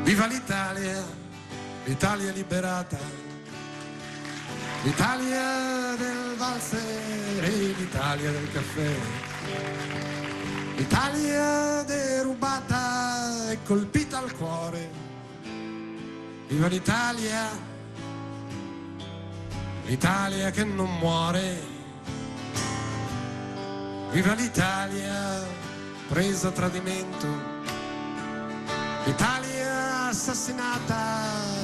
Viva l'Italia, l'Italia liberata, l'Italia del valzer e l'Italia del caffè, l'Italia derubata e colpita al cuore. Viva l'Italia, l'Italia che non muore. Viva l'Italia presa a tradimento, l'Italia assassinata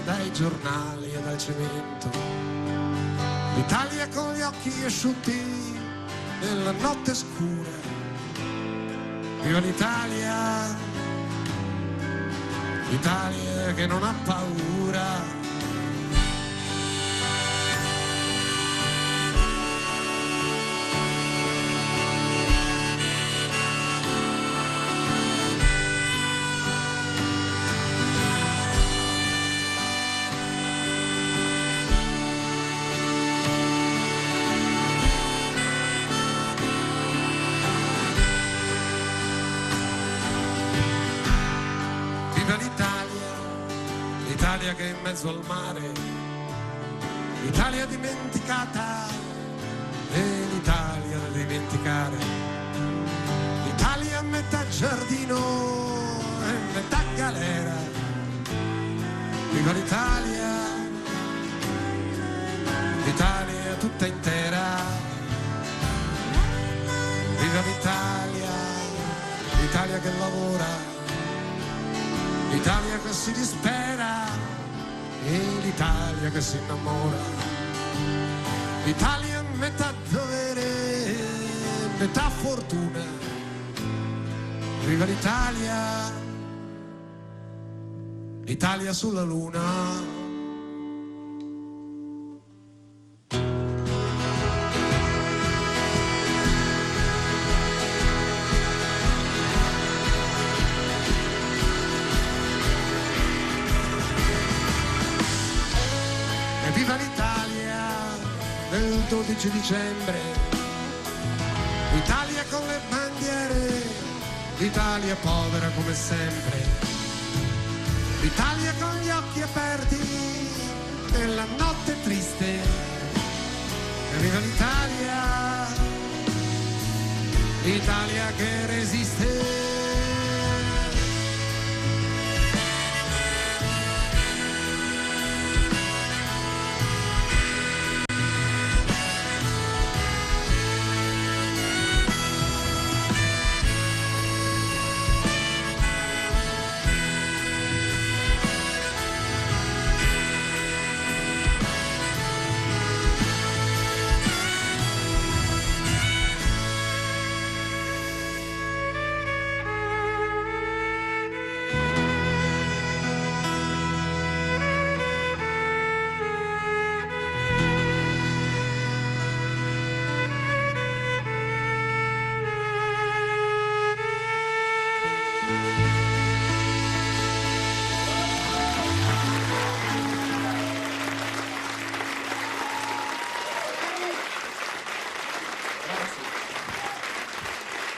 dai giornali e dal cemento, l'Italia con gli occhi asciutti nella notte scura. Viva l'Italia, l'Italia che non ha paura. L'Italia che è in mezzo al mare, l'Italia dimenticata e l'Italia da dimenticare, l'Italia a metà giardino e metà galera. Viva l'Italia, l'Italia tutta intera. Viva l'Italia, l'Italia che lavora, l'Italia che si dispera e l'Italia che si innamora. L'Italia metà dovere, metà fortuna. Viva l'Italia, l'Italia sulla luna. Viva l'Italia del 12 dicembre, l'Italia con le bandiere, l'Italia povera come sempre, l'Italia con gli occhi aperti nella notte triste. E viva l'Italia, l'Italia che resiste.